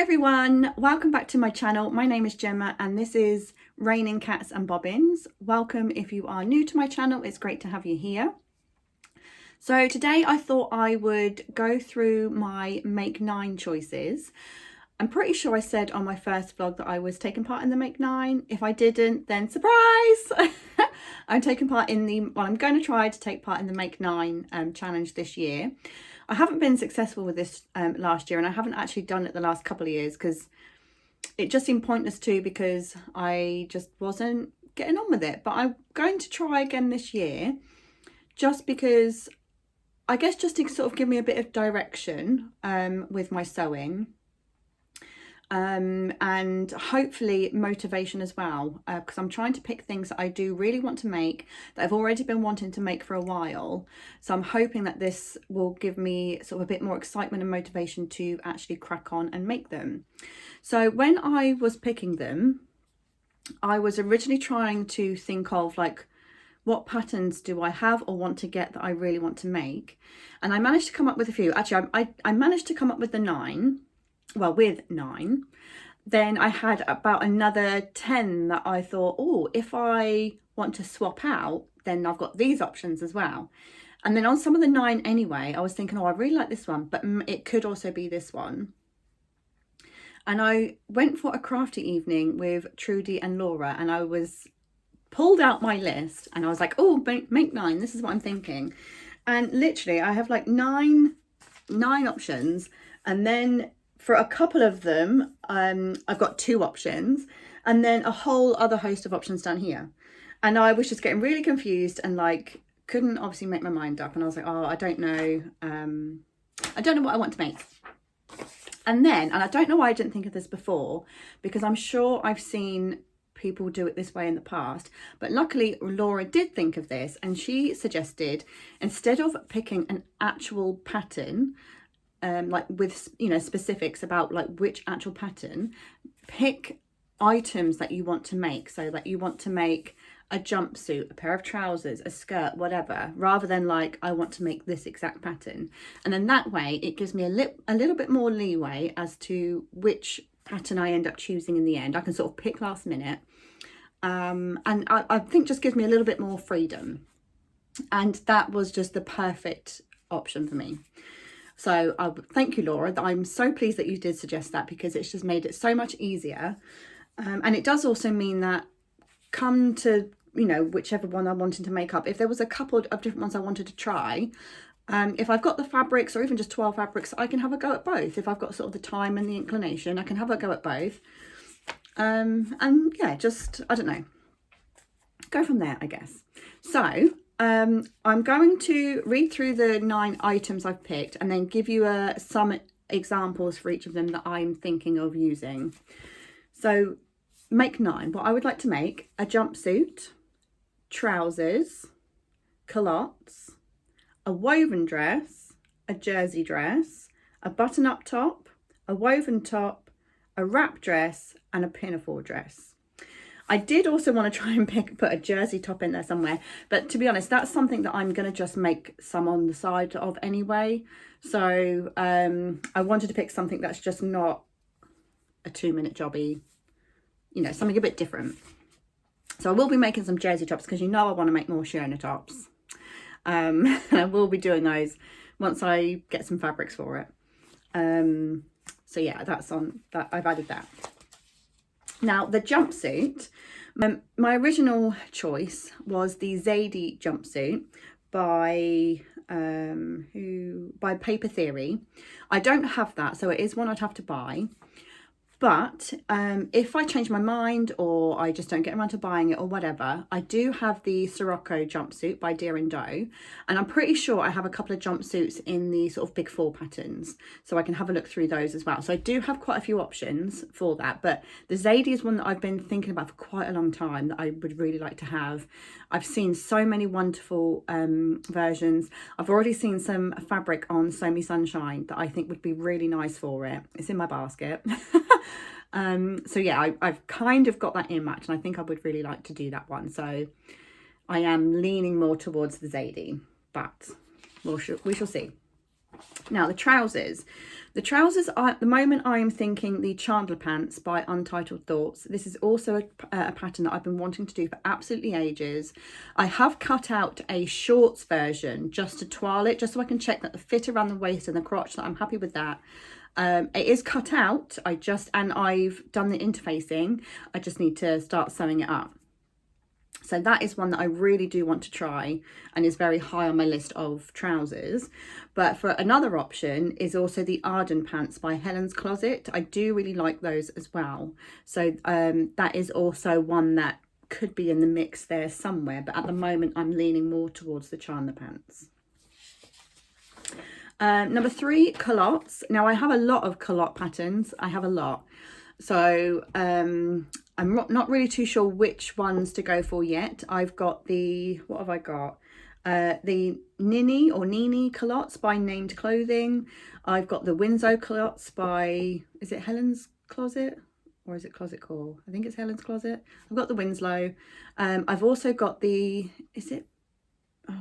everyone, welcome back to my channel. My name is Gemma and this is Raining Cats and Bobbins. Welcome if you are new to my channel, it's great to have you here. So today I thought I would go through my Make 9 choices. I'm pretty sure I said on my first vlog that I was taking part in the Make 9. If I didn't, then surprise! I'm taking part in the, well, I'm going to try to take part in the Make 9 challenge this year. I haven't been successful with this last year, and I haven't actually done it the last couple of years because it just seemed pointless too, because I just wasn't getting on with it. But I'm going to try again this year, just because I guess just to sort of give me a bit of direction with my sewing. And hopefully motivation as well, because I'm trying to pick things that I do really want to make, that I've already been wanting to make for a while. So I'm hoping that this will give me sort of a bit more excitement and motivation to actually crack on and make them. So when I was picking them, I was originally trying to think of like, what patterns do I have or want to get that I really want to make? And I managed to come up with a few. Actually, I managed to come up with the 9. Well, with 9. Then I had about another 10 that I thought, oh, if I want to swap out, then I've got these options as well. And then on some of the 9 anyway, I was thinking, oh, I really like this one, but it could also be this one. And I went for a crafty evening with Trudy and Laura, and I pulled out my list and I was like, oh, make 9, this is what I'm thinking. And literally I have like nine options, and then for a couple of them, I've got 2 options, and then a whole other host of options down here. And I was just getting really confused and like couldn't obviously make my mind up. And I was like, oh, I don't know what I want to make. And I don't know why I didn't think of this before, because I'm sure I've seen people do it this way in the past. But luckily Laura did think of this, and she suggested, instead of picking an actual pattern, like with, you know, specifics about like which actual pattern, pick items that you want to make. So that you want to make a jumpsuit, a pair of trousers, a skirt, whatever, rather than like, I want to make this exact pattern. And then that way it gives me a little bit more leeway as to which pattern I end up choosing in the end. I can sort of pick last minute, and I think just gives me a little bit more freedom. And that was just the perfect option for me. So thank you, Laura. I'm so pleased that you did suggest that, because it's just made it so much easier. And it does also mean that come to, you know, whichever one I'm wanting to make up, if there was a couple of different ones I wanted to try, if I've got the fabrics, or even just 12 fabrics, I can have a go at both. If I've got sort of the time and the inclination, I can have a go at both. And yeah, just, I don't know, go from there, I guess. So I'm going to read through the 9 items I've picked and then give you some examples for each of them that I'm thinking of using. So Make 9, what I would like to make: a jumpsuit, trousers, culottes, a woven dress, a jersey dress, a button-up top, a woven top, a wrap dress, and a pinafore dress. I did also want to try and put a jersey top in there somewhere, but to be honest, that's something that I'm going to just make some on the side of anyway. So I wanted to pick something that's just not a 2-minute jobby, you know, something a bit different. So I will be making some jersey tops, because you know I want to make more Shiona tops. And I will be doing those once I get some fabrics for it. So yeah, that's on that. I've added that. Now the jumpsuit, my original choice was the Zadie jumpsuit by Paper Theory. I don't have that, so it is one I'd have to buy. But if I change my mind, or I just don't get around to buying it or whatever, I do have the Sirocco jumpsuit by Deer and Doe. And I'm pretty sure I have a couple of jumpsuits in the sort of big 4 patterns. So I can have a look through those as well. So I do have quite a few options for that. But the Zadie is one that I've been thinking about for quite a long time, that I would really like to have. I've seen so many wonderful versions. I've already seen some fabric on Sew Me Sunshine that I think would be really nice for it. It's in my basket. So yeah, I've kind of got that earmarked, and I think I would really like to do that one. So I am leaning more towards the Zadie, but we shall see. Now the trousers. The trousers are, at the moment I am thinking the Chandler pants by Untitled Thoughts. This is also a pattern that I've been wanting to do for absolutely ages. I have cut out a shorts version just to twirl it, just so I can check that the fit around the waist and the crotch, that I'm happy with that. It is cut out, and I've done the interfacing. I just need to start sewing it up. So that is one that I really do want to try and is very high on my list of trousers. But for another option is also the Arden pants by Helen's Closet. I do really like those as well. So that is also one that could be in the mix there somewhere. But at the moment, I'm leaning more towards the Chandler pants. Number 3, culottes. Now I have a lot of culotte patterns. I have a lot. So I'm not really too sure which ones to go for yet. I've got the, what have I got? The Nini or Nini culottes by Named Clothing. I've got the Winslow culottes by, is it Helen's Closet? Or is it Closet Core? I think it's Helen's Closet. I've got the Winslow. I've also got the, is it,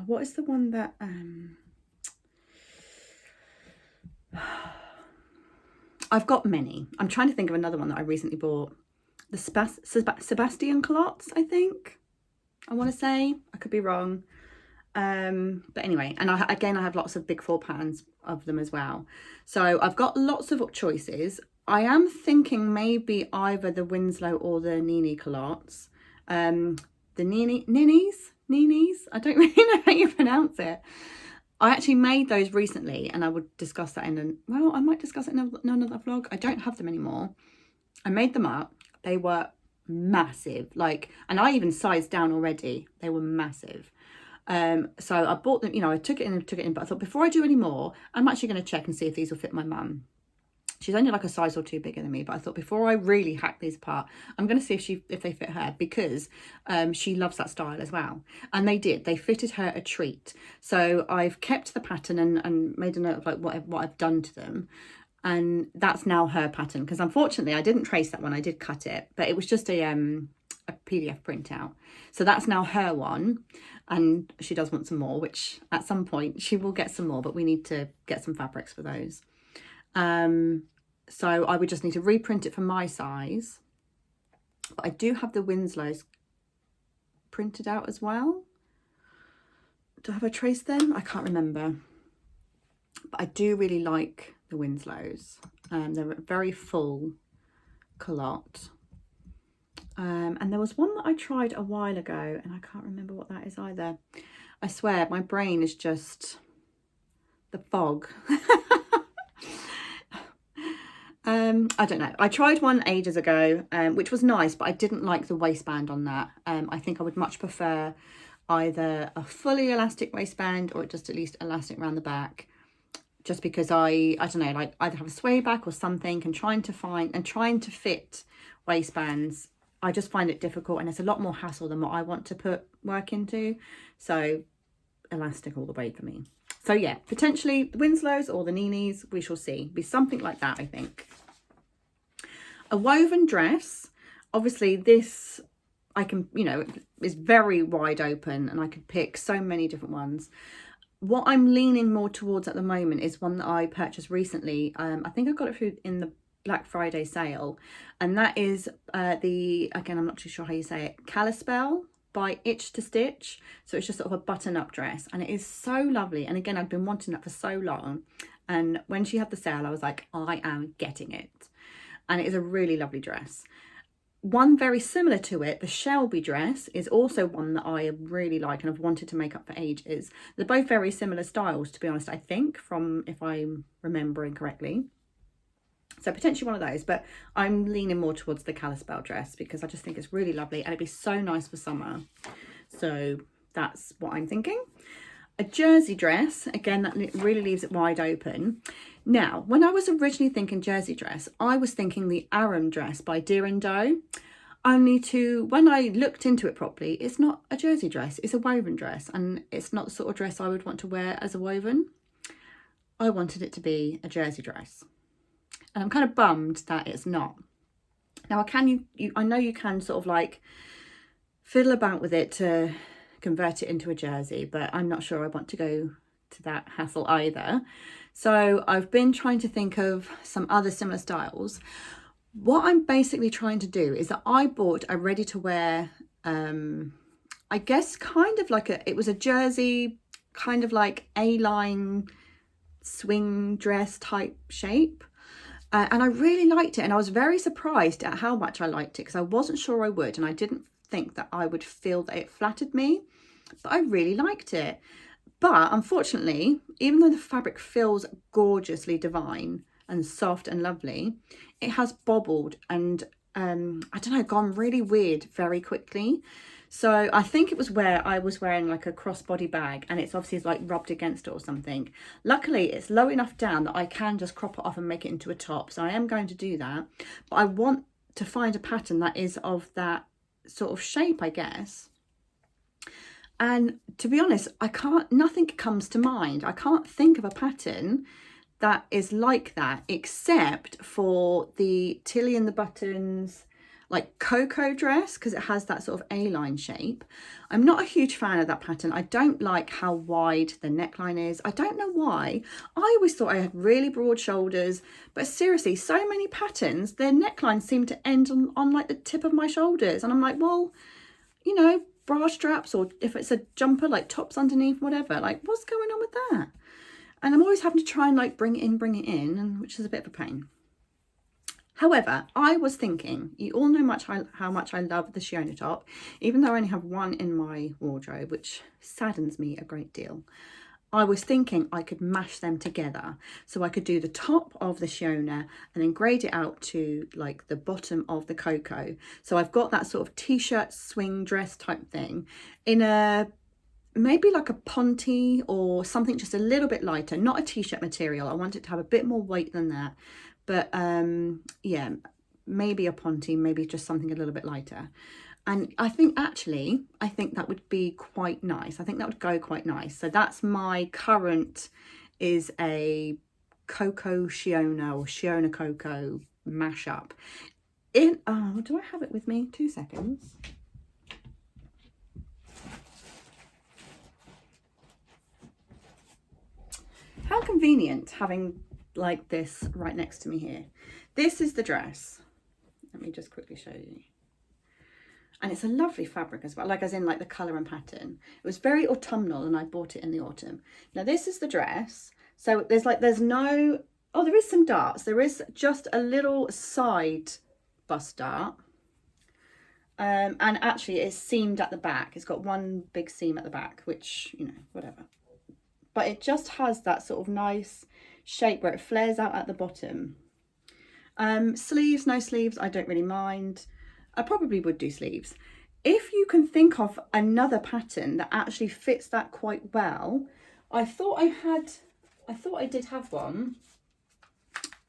what is the one that, I've got many. I'm trying to think of another one that I recently bought. The Sebastian culottes, I think. I want to say. I could be wrong. But anyway, and I have lots of Big 4 patterns of them as well. So I've got lots of choices. I am thinking maybe either the Winslow or the Nini culottes. The Ninis? I don't really know how you pronounce it. I actually made those recently, and I would discuss that I might discuss it in another vlog. I don't have them anymore. I made them up. They were massive, and I even sized down already. They were massive. So I bought them, I took it in, but I thought before I do any more, I'm actually going to check and see if these will fit my mum. She's only like a size or 2 bigger than me, but I thought before I really hack these apart, I'm going to see if they fit her, because she loves that style as well. And they did. They fitted her a treat. So I've kept the pattern and made a note of what I've done to them. And that's now her pattern, because unfortunately I didn't trace that one. I did cut it, but it was just a PDF printout. So that's now her one. And she does want some more, which at some point she will get some more, but we need to get some fabrics for those. So I would just need to reprint it for my size. But I do have the Winslows printed out as well. Have I traced them? I can't remember. But I do really like the Winslows. They're a very full culotte. And there was one that I tried a while ago, and I can't remember what that is either. I swear, my brain is just the fog. I don't know. I tried one ages ago, which was nice, but I didn't like the waistband on that. I think I would much prefer either a fully elastic waistband or just at least elastic around the back, just because I don't know, either have a sway back or something, and trying to fit waistbands, I just find it difficult, and it's a lot more hassle than what I want to put work into. So elastic all the way for me. So yeah, potentially the Winslows or the Ninis, we shall see. Be something like that, I think. A woven dress. Obviously this, I can, is very wide open, and I could pick so many different ones. What I'm leaning more towards at the moment is one that I purchased recently. I think I got it in the Black Friday sale, and that is again, I'm not too sure how you say it, Kalispell by Itch to Stitch. So it's just sort of a button-up dress, and it is so lovely. And again, I've been wanting that for so long, and when she had the sale, I was like, I am getting it. And it is a really lovely dress. One very similar to it, the Shelby dress, is also one that I really like and I've wanted to make up for ages. They're both very similar styles, to be honest, I think, if I'm remembering correctly. So potentially one of those, but I'm leaning more towards the Kalispell dress because I just think it's really lovely and it'd be so nice for summer. So that's what I'm thinking. A jersey dress, again, that really leaves it wide open. Now, when I was originally thinking jersey dress, I was thinking the Aram dress by Deer & Doe. Only when I looked into it properly, it's not a jersey dress, it's a woven dress, and it's not the sort of dress I would want to wear as a woven. I wanted it to be a jersey dress. And I'm kind of bummed that it's not. Now, I know you can sort of fiddle about with it to convert it into a jersey, but I'm not sure I want to go to that hassle either. So I've been trying to think of some other similar styles. What I'm basically trying to do is that I bought a ready to wear, I guess kind of like it was a jersey, kind of like A-line swing dress type shape. And I really liked it, and I was very surprised at how much I liked it, because I wasn't sure I would, and I didn't think that I would feel that it flattered me, but I really liked it. But unfortunately, even though the fabric feels gorgeously divine and soft and lovely, it has bobbled and I don't know, gone really weird very quickly. So I think it was where I was wearing like a crossbody bag, and it's obviously like rubbed against it or something. Luckily, it's low enough down that I can just crop it off and make it into a top. So I am going to do that. But I want to find a pattern that is of that sort of shape, I guess. And to be honest, nothing comes to mind. I can't think of a pattern that is like that, except for the Tilly and the Buttons like cocoa dress, because it has that sort of A-line shape. I'm not a huge fan of that pattern. I don't like how wide the neckline is. I don't know why. I always thought I had really broad shoulders, but seriously, so many patterns, their necklines seem to end on like the tip of my shoulders. And I'm like, well, you know, bra straps, or if it's a jumper, like tops underneath, whatever, like what's going on with that? And I'm always having to try and like bring it in, and which is a bit of a pain. However, I was thinking, you all know how much I love the Shiona top, even though I only have one in my wardrobe, which saddens me a great deal. I was thinking I could mash them together. So I could do the top of the Shiona and then grade it out to like the bottom of the cocoa. So I've got that sort of t-shirt swing dress type thing in a maybe like a ponte or something just a little bit lighter, not a t-shirt material. I want it to have a bit more weight than that. But yeah, maybe a ponte, maybe just something a little bit lighter. And I think that would be quite nice. I think that would go quite nice. So that's my current, is a Cocoa Shiona or Shiona Cocoa mashup. Do I have it with me? 2 seconds. How convenient having like this right next to me here. This is the dress. Let me just quickly show you. And it's a lovely fabric as well, like as in like the colour and pattern. It was very autumnal and I bought it in the autumn. Now this is the dress. So there's no, oh, there is some darts. There is just a little side bust dart. And actually it's seamed at the back. It's got one big seam at the back, which, you know, whatever. But it just has that sort of nice shape where it flares out at the bottom. Sleeves, no sleeves, I don't really mind. I probably would do sleeves. If you can think of another pattern that actually fits that quite well, I thought I did have one.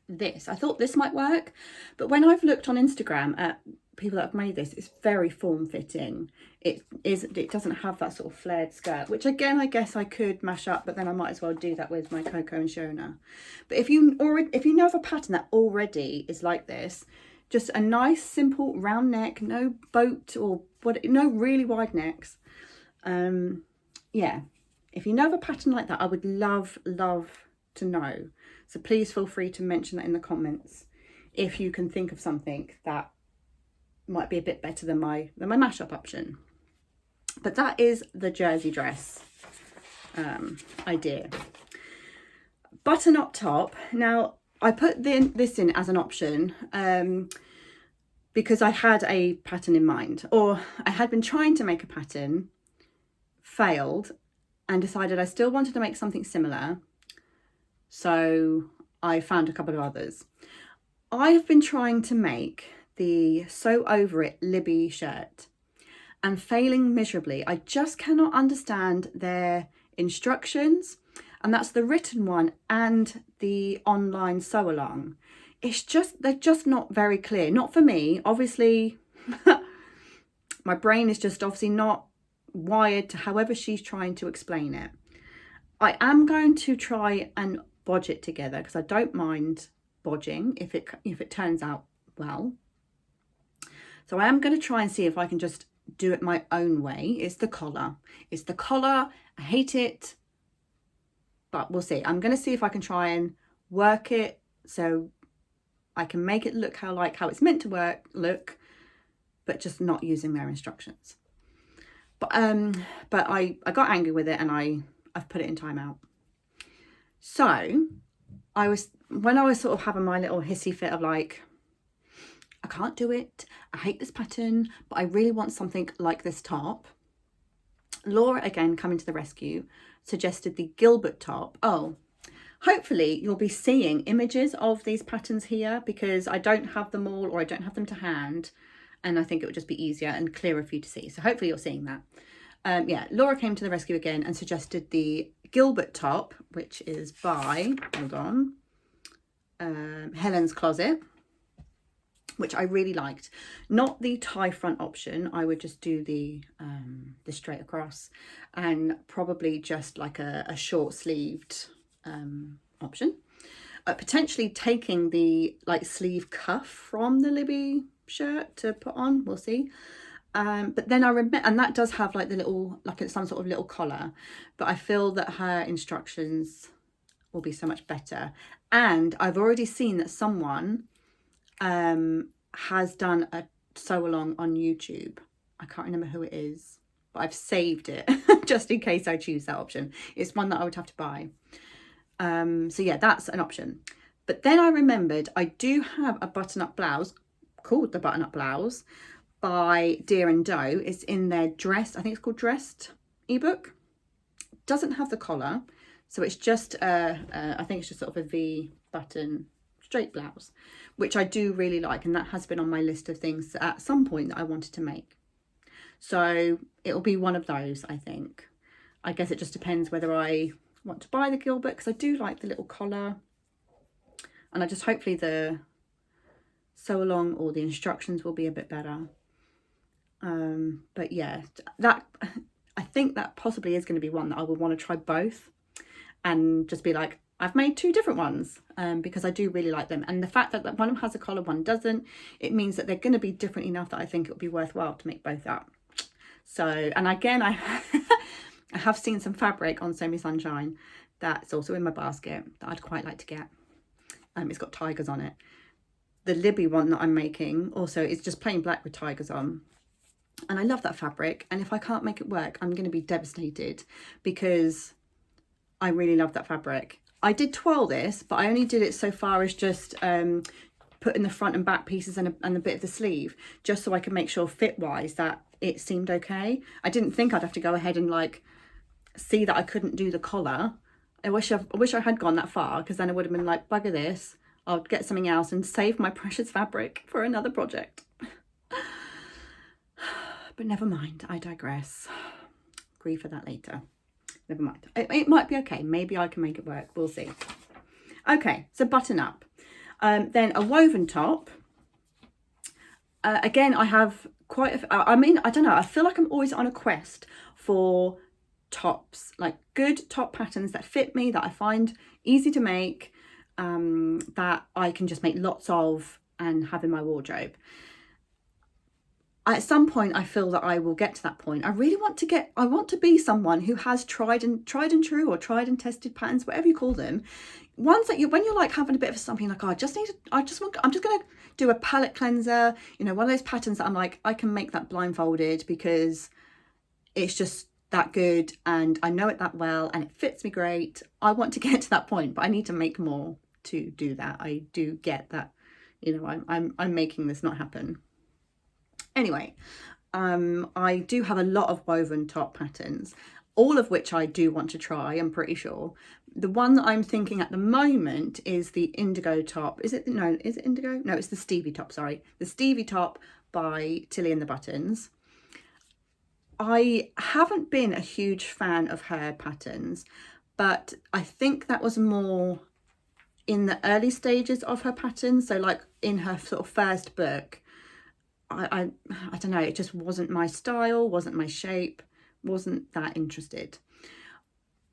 I thought this might work, but when I've looked on Instagram at people that have made this, it's very form-fitting. It doesn't have that sort of flared skirt, which again I guess I could mash up, but then I might as well do that with my Cocoa and Shiona. But if you know of a pattern that already is like this, just a nice simple round neck, no boat or no really wide necks, yeah, if you know of a pattern like that, I would love to know. So please feel free to mention that in the comments if you can think of something that might be a bit better than my mashup option. But that is the jersey dress idea. Button up top. Now I put this in as an option because I had a pattern in mind, or I had been trying to make a pattern, failed, and decided I still wanted to make something similar. So I found a couple of others. I've been trying to make the Sew Over It Libby shirt and failing miserably. I just cannot understand their instructions, and that's the written one and the online sew along. They're just not very clear. Not for me, obviously. My brain is just obviously not wired to however she's trying to explain it. I am going to try and bodge it together because I don't mind bodging if it turns out well. So I am going to try and see if I can just do it my own way. It's the collar. I hate it, but we'll see. I'm going to see if I can try and work it so I can make it look how it's meant to look, but just not using their instructions. But I got angry with it and I've put it in timeout. So when I was sort of having my little hissy fit of like, I can't do it, I hate this pattern, but I really want something like this top, Laura, again coming to the rescue, suggested the Gilbert top. Oh, hopefully you'll be seeing images of these patterns here, because I don't have them all, or I don't have them to hand, and I think it would just be easier and clearer for you to see. So hopefully you're seeing that. Yeah, Laura came to the rescue again and suggested the Gilbert top, which is by, hold on, Helen's Closet, which I really liked. Not the tie front option. I would just do the straight across, and probably just like a short sleeved option. Potentially taking the like sleeve cuff from the Libby shirt to put on, we'll see. But then I remember, and that does have like the little, like it's some sort of little collar, but I feel that her instructions will be so much better. And I've already seen that someone has done a sew along on YouTube. I can't remember who it is, but I've saved it just in case I choose that option. It's one that I would have to buy. So yeah, that's an option. But then I remembered I do have a button-up blouse called the Button-Up Blouse by Deer and Doe. It's in their Dressed, I think it's called Dressed ebook. Doesn't have the collar, so it's just I think it's just sort of a V button straight blouse, which I do really like, and that has been on my list of things at some point that I wanted to make. So it'll be one of those, I think. I guess it just depends whether I want to buy the Gilbert, because I do like the little collar, and I just hopefully the sew along or the instructions will be a bit better. But yeah, that I think that possibly is going to be one that I would want to try both and just be like, I've made two different ones, because I do really like them. And the fact that one of them has a collar, one doesn't, it means that they're going to be different enough that I think it would be worthwhile to make both up. So, and again, I have seen some fabric on Sew Me Sunshine that's also in my basket that I'd quite like to get. It's got tigers on it. The Libby one that I'm making also is just plain black with tigers on. And I love that fabric. And if I can't make it work, I'm going to be devastated, because I really love that fabric. I did twirl this, but I only did it so far as just putting the front and back pieces and a bit of the sleeve, just so I could make sure fit-wise that it seemed okay. I didn't think I'd have to go ahead and like see that I couldn't do the collar. I wish I had gone that far, because then I would have been like, bugger this, I'll get something else and save my precious fabric for another project. But never mind, I digress. Grieve for that later. Never mind. It might be okay. Maybe I can make it work. We'll see. Okay, so button up. Then a woven top. Again, I have quite a... I mean, I don't know. I feel like I'm always on a quest for tops, like good top patterns that fit me, that I find easy to make, that I can just make lots of and have in my wardrobe. At some point, I feel that I will get to that point. I want to be someone who has tried and true, or tried and tested patterns, whatever you call them. Ones that when you're like having a bit of something like, oh, I'm just going to do a palette cleanser, you know, one of those patterns that I'm like, I can make that blindfolded because it's just that good and I know it that well and it fits me great. I want to get to that point, but I need to make more to do that. I do get that, you know, I'm making this not happen. Anyway, I do have a lot of woven top patterns, all of which I do want to try, I'm pretty sure. The one that I'm thinking at the moment is the indigo top. Is it indigo? No, it's the Stevie top, sorry. The Stevie top by Tilly and the Buttons. I haven't been a huge fan of her patterns, but I think that was more in the early stages of her patterns. So like in her sort of first book, I don't know, it just wasn't my style, wasn't my shape, wasn't that interested.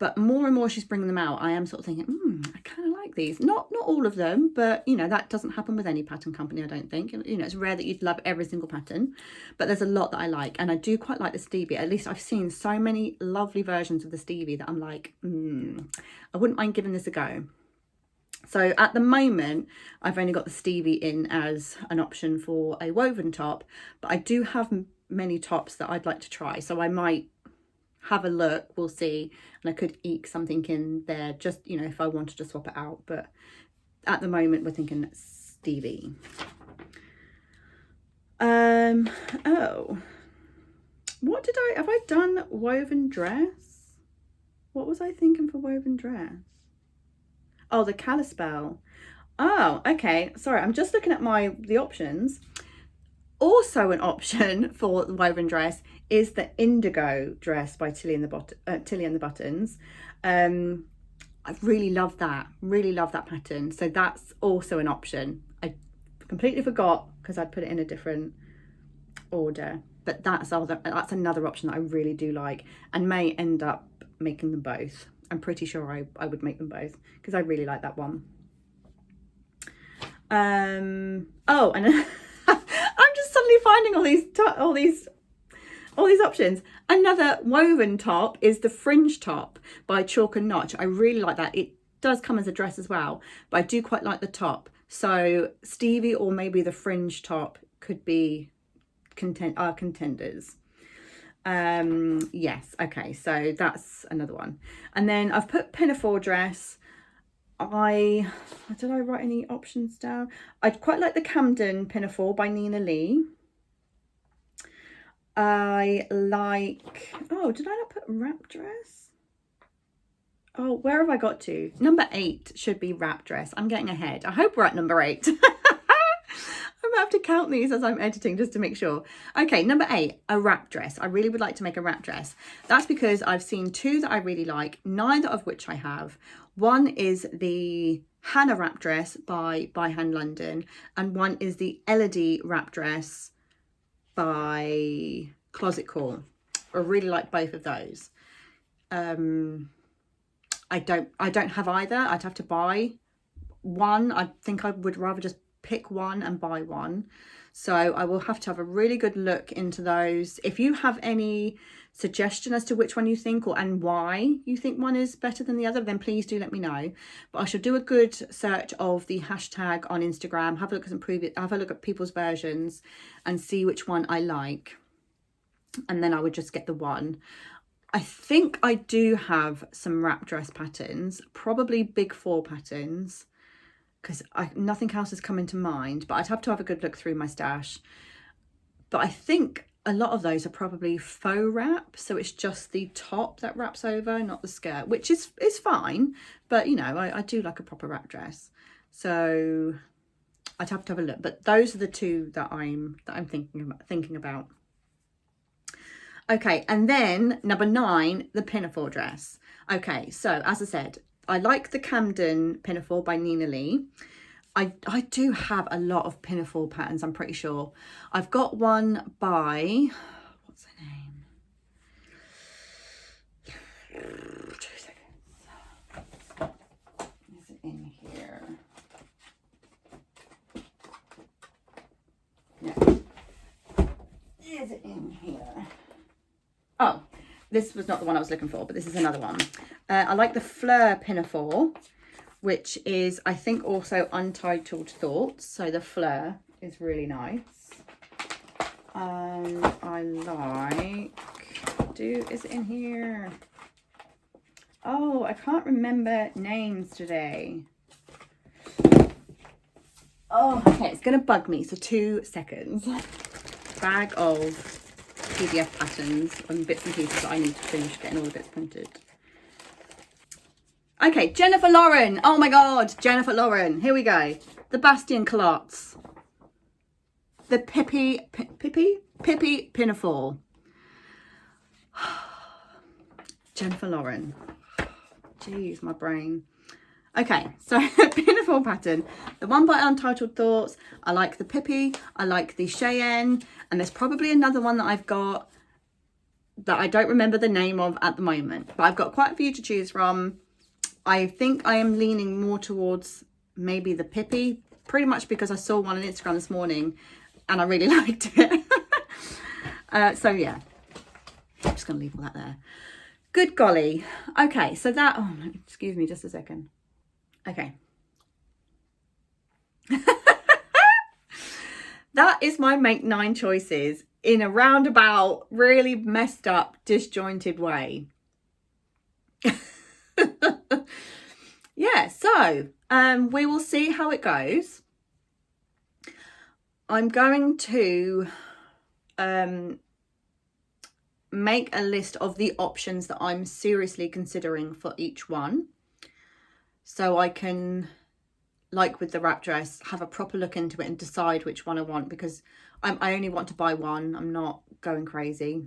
But more and more she's bringing them out, I am sort of thinking, I kind of like these. Not all of them, but, you know, that doesn't happen with any pattern company, I don't think. You know, it's rare that you'd love every single pattern, but there's a lot that I like. And I do quite like the Stevie. At least I've seen so many lovely versions of the Stevie that I'm like, I wouldn't mind giving this a go. So at the moment, I've only got the Stevie in as an option for a woven top, but I do have many tops that I'd like to try. So I might have a look, we'll see, and I could eke something in there, just, you know, if I wanted to swap it out. But at the moment we're thinking Stevie. Oh, what have I done woven dress? What was I thinking for woven dress? Oh, the Kalispell. Oh, okay, sorry, I'm just looking at the options. Also an option for the woven dress is the Indigo dress by Tilly and the Buttons. I really love that pattern. So that's also an option. I completely forgot because I'd put it in a different order, but that's another option that I really do like and may end up making them both. I'm pretty sure I would make them both because I really like that one. Oh, and I'm just suddenly finding all these options. Another woven top is the Fringe top by Chalk and Notch. I really like that. It does come as a dress as well, but I do quite like the top. So Stevie or maybe the Fringe top could be contenders. Yes, okay, so that's another one. And then I've put pinafore dress. Did I write any options down? I'd quite like the Camden pinafore by Nina Lee. I like, oh, did I not put wrap dress? Oh, where have I got to? Number 8 should be wrap dress. I'm getting ahead. I hope we're at number 8. I'm gonna have to count these as I'm editing just to make sure. Okay, number 8, a wrap dress. I really would like to make a wrap dress. That's because I've seen 2 that I really like, neither of which I have. One is the Hannah wrap dress by Hand London, and one is the Elodie wrap dress by Closet Core. I really like both of those. I don't have either. I'd have to buy one. I think I would rather just pick one and buy one. So I will have to have a really good look into those. If you have any suggestion as to which one you think and why you think one is better than the other, then please do let me know. But I should do a good search of the hashtag on Instagram, have a look at people's versions and see which one I like. And then I would just get the one. I think I do have some wrap dress patterns, probably big 4 patterns, because nothing else is coming to mind, but I'd have to have a good look through my stash. But I think a lot of those are probably faux wrap, so it's just the top that wraps over, not the skirt, which is fine, but you know, I do like a proper wrap dress, so I'd have to have a look. But those are the 2 that I'm thinking about. Okay, and then number 9, the pinafore dress. Okay, so as I said, I like the Camden pinafore by Nina Lee. I do have a lot of pinafore patterns, I'm pretty sure. I've got one by, what's her name? 2 seconds. Is it in here? No. Is it in here? Oh, this was not the one I was looking for, but this is another one. I like the Fleur pinafore, which is, I think, also Untitled Thoughts. So the Fleur is really nice. I like, is it in here? Oh, I can't remember names today. Oh, okay, it's going to bug me. So 2 seconds. Bag of PDF patterns and bits and pieces that I need to finish getting all the bits printed. Okay, Jennifer Lauren. Oh my God, Jennifer Lauren. Here we go. The Bastien culottes. The Pippi pinafore. Jennifer Lauren. Jeez, my brain. Okay, so pinafore pattern. The one by Untitled Thoughts. I like the Pippi. I like the Cheyenne. And there's probably another one that I've got. that I don't remember the name of at the moment, but I've got quite a few to choose from. I think I am leaning more towards maybe the Pippi, pretty much because I saw one on Instagram this morning and I really liked it. So yeah, I'm just going to leave all that there. Good golly. Okay, so that, oh, excuse me just a second. Okay. That is my make 9 choices in a roundabout, really messed up, disjointed way. Yeah, so we will see how it goes. I'm going to make a list of the options that I'm seriously considering for each one, so I can, like with the wrap dress, have a proper look into it and decide which one I want, because I only want to buy one. I'm not going crazy.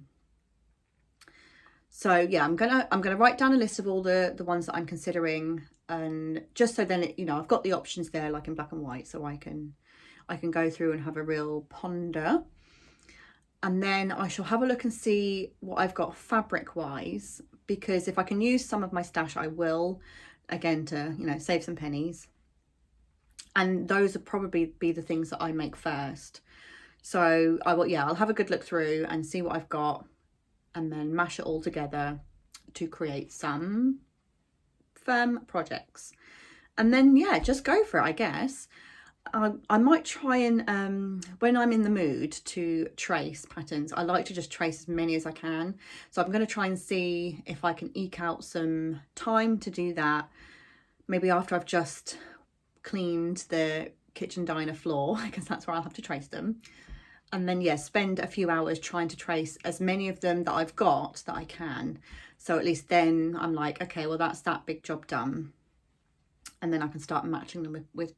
So yeah, I'm gonna write down a list of all the ones that I'm considering, and just so then it, you know, I've got the options there like in black and white, so I can go through and have a real ponder. And then I shall have a look and see what I've got fabric wise, because if I can use some of my stash, I will, again, to, you know, save some pennies. And those will probably be the things that I make first. So I will, yeah, I'll have a good look through and see what I've got, and then mash it all together to create some firm projects. And then, yeah, just go for it, I guess. I might try and, when I'm in the mood to trace patterns, I like to just trace as many as I can. So I'm going to try and see if I can eke out some time to do that. Maybe after I've just cleaned the kitchen diner floor, because that's where I'll have to trace them. And then, yeah, spend a few hours trying to trace as many of them that I've got that I can. So at least then I'm like, okay, well, that's that big job done. And then I can start matching them with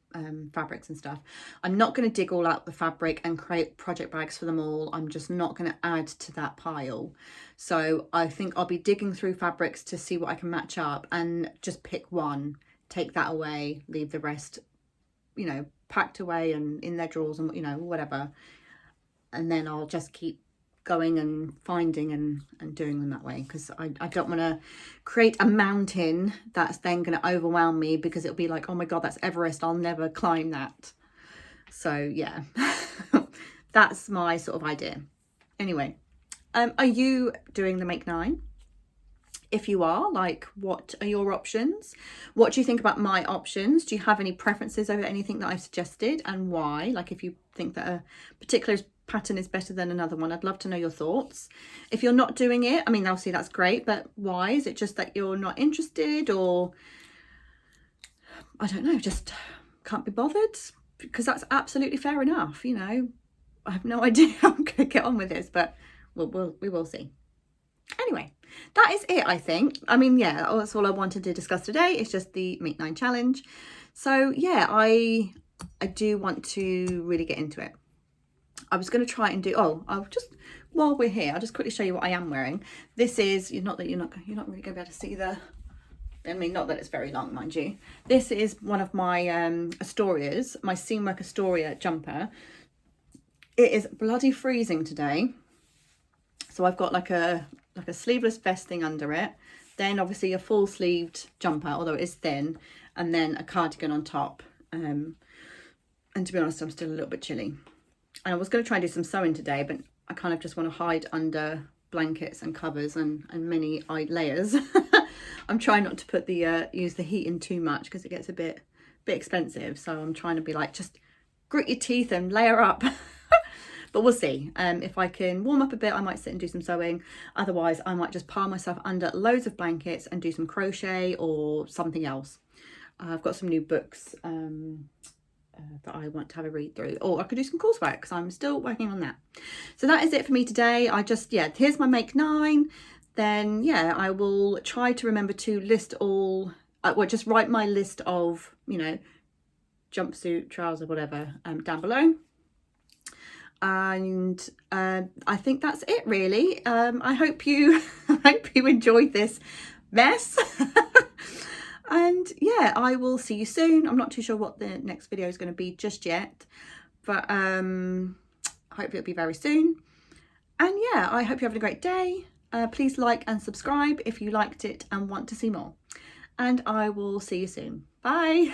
fabrics and stuff. I'm not going to dig all out the fabric and create project bags for them all. I'm just not going to add to that pile. So I think I'll be digging through fabrics to see what I can match up, and just pick one, take that away, leave the rest, you know, packed away and in their drawers and, you know, whatever. And then I'll just keep going and finding and doing them that way, because I don't want to create a mountain that's then going to overwhelm me, because it'll be like, oh my god, that's Everest, I'll never climb that. So yeah, that's my sort of idea. Anyway, are you doing the make 9? If you are, like, what are your options? What do you think about my options? Do you have any preferences over anything that I've suggested, and why? Like, if you think that a particular pattern is better than another one, I'd love to know your thoughts. If you're not doing it, I mean, obviously that's great, but why? Is it just that you're not interested, or I don't know, just can't be bothered? Because that's absolutely fair enough, you know. I have no idea how I'm gonna get on with this, but we will see. Anyway, that is it, I think. I mean, yeah, that's all I wanted to discuss today. It's just the Make 9 challenge. So yeah, I do want to really get into it. I was going to try and do, I'll just, while we're here, I'll just quickly show you what I am wearing. This is, you're not really going to be able to see I mean, not that it's very long, mind you. This is one of my Astorias, my Seamwork Astoria jumper. It is bloody freezing today. So I've got like a sleeveless vest thing under it. Then obviously a full sleeved jumper, although it is thin, and then a cardigan on top. And to be honest, I'm still a little bit chilly. And I was going to try and do some sewing today, but I kind of just want to hide under blankets and covers and many layers. I'm trying not to put use the heat in too much, because it gets a bit expensive. So I'm trying to be like, just grit your teeth and layer up. But we'll see. If I can warm up a bit, I might sit and do some sewing. Otherwise, I might just pile myself under loads of blankets and do some crochet or something else. I've got some new books that I want to have a read through, or I could do some coursework, because I'm still working on that. So that is it for me today. I just, yeah, here's my make 9. Then yeah, I will try to remember to list all, well, just write my list of, you know, jumpsuit, trouser, whatever, down below. And I think that's it, really. I hope you enjoyed this mess. And yeah, I will see you soon. I'm not too sure what the next video is going to be just yet, but hopefully it'll be very soon. And yeah, I hope you're having a great day, Please like and subscribe if you liked it and want to see more. And I will see you soon. Bye.